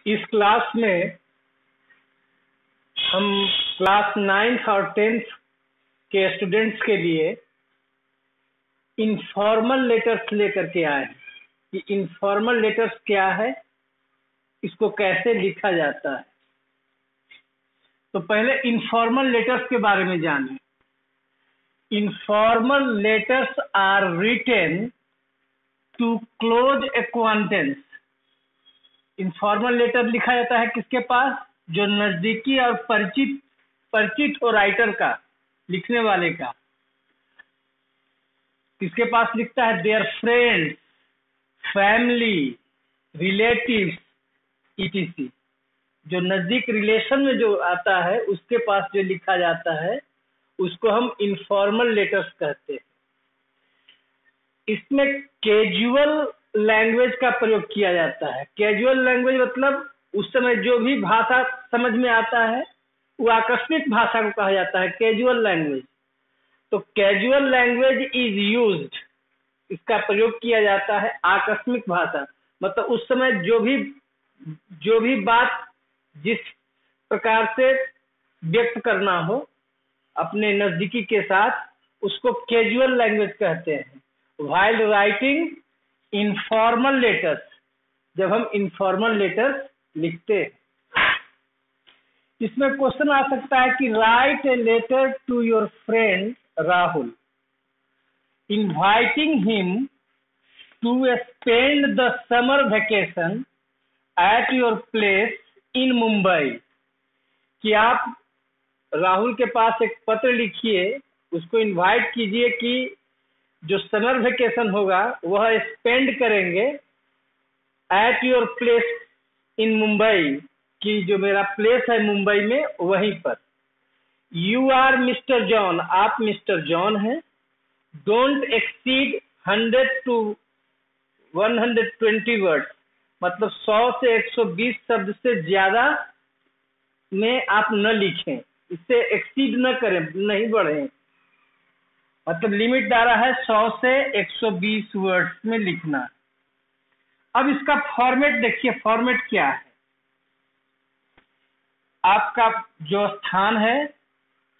इस क्लास में हम क्लास 9th और 10th के स्टूडेंट्स के लिए इनफॉर्मल लेटर्स लेकर के आए हैं कि इनफॉर्मल लेटर्स क्या है, इसको कैसे लिखा जाता है। तो पहले इनफॉर्मल लेटर्स के बारे में जानें। Informal letters are written to close acquaintance. Informal letter लिखा जाता है किसके पास? जो नजदीकी और परिचित हो राइटर का, लिखने वाले का। किसके पास लिखता है? Their friends, family, relatives, etc। जो नजदीक रिलेशन में जो आता है उसके पास जो लिखा जाता है उसको हम इनफॉर्मल लेटर्स कहते हैं। इसमें कैजुअल लैंग्वेज का प्रयोग किया जाता है। कैजुअल लैंग्वेज मतलब उस समय जो भी भाषा समझ में आता है वो आकस्मिक भाषा को कहा जाता है कैजुअल लैंग्वेज। तो कैजुअल लैंग्वेज इज यूज्ड, इसका प्रयोग किया जाता है आकस्मिक भाषा, मतलब उस समय जो भी बात जिस प्रकार से व्यक्त करना हो अपने नजदीकी के साथ, उसको कैजुअल लैंग्वेज कहते हैं। व्हाइल राइटिंग इनफॉर्मल लेटर्स, जब हम इनफॉर्मल लेटर्स लिखते हैं। इसमें क्वेश्चन आ सकता है कि write a letter to your friend Rahul inviting him to spend the summer vacation at your place in Mumbai. कि आप राहुल के पास एक पत्र लिखिए, उसको इनवाइट कीजिए कि जो समर वेकेशन होगा वह स्पेंड करेंगे eight your place in Mumbai, कि जो मेरा प्लेस है मुंबई में वहीं पर। यू आर मिस्टर जॉन, आप मिस्टर जॉन हैं। डोंट एक्सीड 100 to 120 वर्ड, मतलब 100 से 120 शब्द से ज्यादा में आप न लिखें, इससे एक्सीड न करें, नहीं बढ़े। मतलब लिमिट डाला है 100 से 120 वर्ड्स में लिखना। अब इसका फॉर्मेट देखिए, फॉर्मेट क्या है। आपका जो स्थान है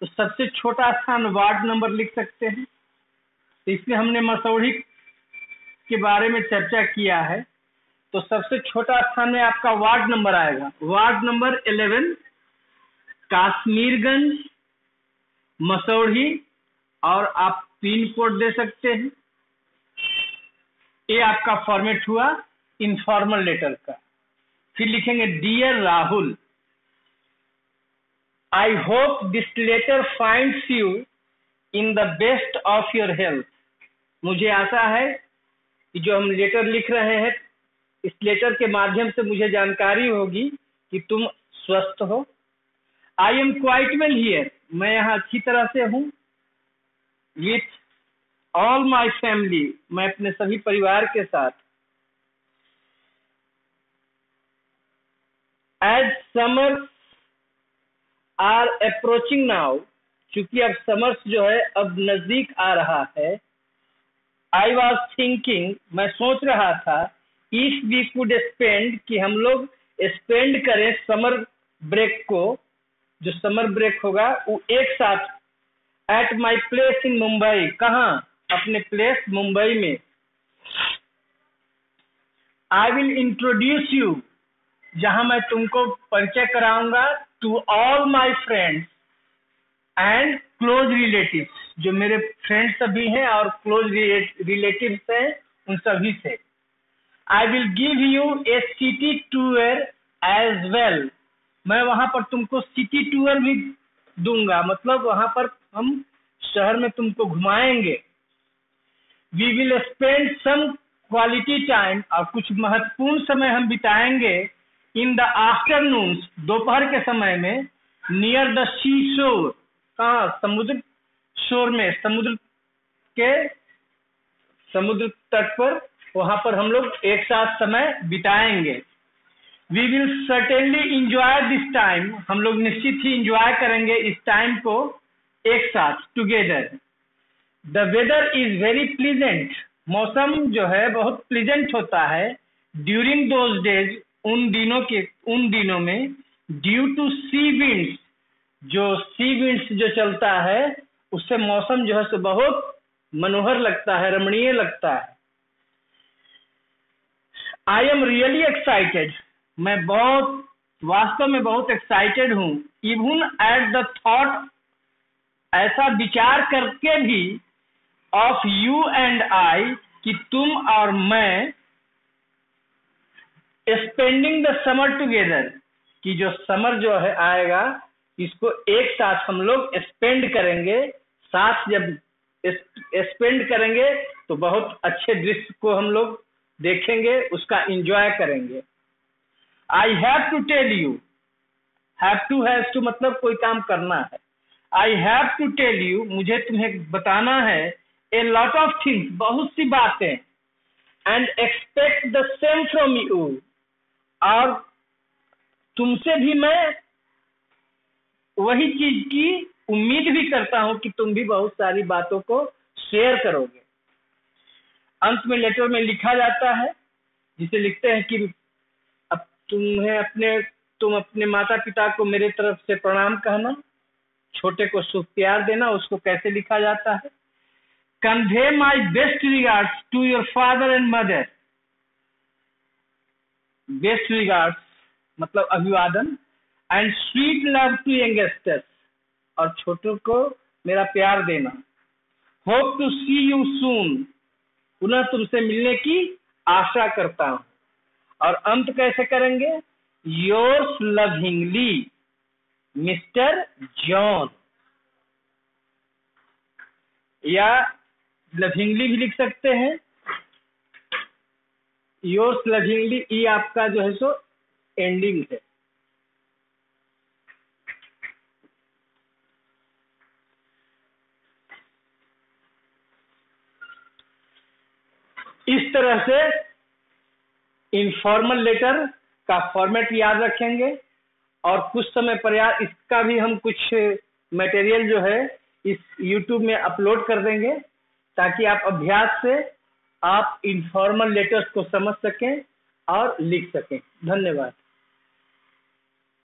तो सबसे छोटा स्थान वार्ड नंबर लिख सकते हैं। तो इसमें हमने मसौढ़ी के बारे में चर्चा किया है, तो सबसे छोटा स्थान में आपका वार्ड नंबर आएगा, वार्ड नंबर 11, काश्मीरगंज, मसौढ़ी, और आप पिन कोड दे सकते हैं। ये आपका फॉर्मेट हुआ इनफॉर्मल लेटर का। फिर लिखेंगे dear Rahul, I hope this letter finds you in the best of your health. मुझे आशा है कि जो हम लेटर लिख रहे हैं इस लेटर के माध्यम से मुझे जानकारी होगी कि तुम स्वस्थ हो। I am quite well here, मैं यहाँ अच्छी तरह से हूँ। विथ ऑल माई फैमिली, मैं अपने सभी परिवार के साथ। As summer are approaching now, क्योंकि अब समर्स जो है अब नजदीक आ रहा है। आई वॉज थिंकिंग, मैं सोच रहा था, इफ वी कुड स्पेंड, कि हम लोग स्पेंड करें समर ब्रेक को, जो समर ब्रेक होगा वो एक साथ at my place in Mumbai. कहाँ? अपने प्लेस मुंबई में। आई विल इंट्रोड्यूस यू, जहां मैं तुमको परिचय कराऊंगा, to all my friends and close relatives, जो मेरे फ्रेंड्स सभी हैं और क्लोज रिलेटिव्स हैं उन सभी से। I will give you a city tour as well, मैं वहां पर तुमको सिटी टूर भी दूंगा, मतलब वहां पर हम शहर में तुमको घुमाएंगे। We will spend some quality time, और कुछ महत्वपूर्ण समय हम बिताएंगे इन द आफ्टरनून्स, दोपहर के समय में, नियर द सी शोर, कहाँ? समुद्र शोर में, समुद्र तट पर, वहां पर हम लोग एक साथ समय बिताएंगे। We will certainly enjoy this time, हम लोग निश्चित ही इंजॉय करेंगे इस टाइम को एक साथ, together. The weather is very pleasant, मौसम जो है बहुत प्लीजेंट होता है। ड्यूरिंग दोज डेज, उन दिनों में ड्यू टू सी विंड्स, जो सी विंड्स जो चलता है उससे मौसम जो है सो बहुत मनोहर लगता है, रमणीय लगता है। आई एम रियली एक्साइटेड, मैं वास्तव में बहुत एक्साइटेड हूँ। इवन एट द थॉट, ऐसा विचार करके भी, ऑफ यू एंड आई, कि तुम और मैं, स्पेंडिंग द समर टुगेदर, कि जो समर जो है आएगा इसको एक साथ हम लोग स्पेंड करेंगे। साथ जब स्पेंड करेंगे तो बहुत अच्छे दृश्य को हम लोग देखेंगे, उसका एंजॉय करेंगे। I have to tell you, have to मतलब कोई काम करना है। I have to tell you, मुझे तुम्हें बताना है, ए लॉट ऑफ थिंग्स, बहुत सी बातें, and expect the same from you, और तुमसे भी मैं वही चीज की उम्मीद भी करता हूं कि तुम भी बहुत सारी बातों को शेयर करोगे। अंत में लेटर में लिखा जाता है, जिसे लिखते हैं कि अब तुम अपने माता पिता को मेरे तरफ से प्रणाम कहना, छोटे को शुभ प्यार देना। उसको कैसे लिखा जाता है? Convey my best regards to your father and mother. Best regards मतलब अभिवादन, and sweet love to youngsters, और छोटों को मेरा प्यार देना। Hope to see you soon, पुनः तुमसे मिलने की आशा करता हूं। और अंत कैसे करेंगे? योर्स लविंगली मिस्टर जॉन, या लविंगली भी लिख सकते हैं। योर्स लविंगली, ये आपका जो है सो एंडिंग है। इस तरह से इनफॉर्मल लेटर का फॉर्मेट याद रखेंगे, और कुछ समय पर यार इसका भी हम कुछ मटेरियल जो है इस YouTube में अपलोड कर देंगे, ताकि आप अभ्यास से आप इनफॉर्मल लेटर्स को समझ सकें और लिख सकें। धन्यवाद।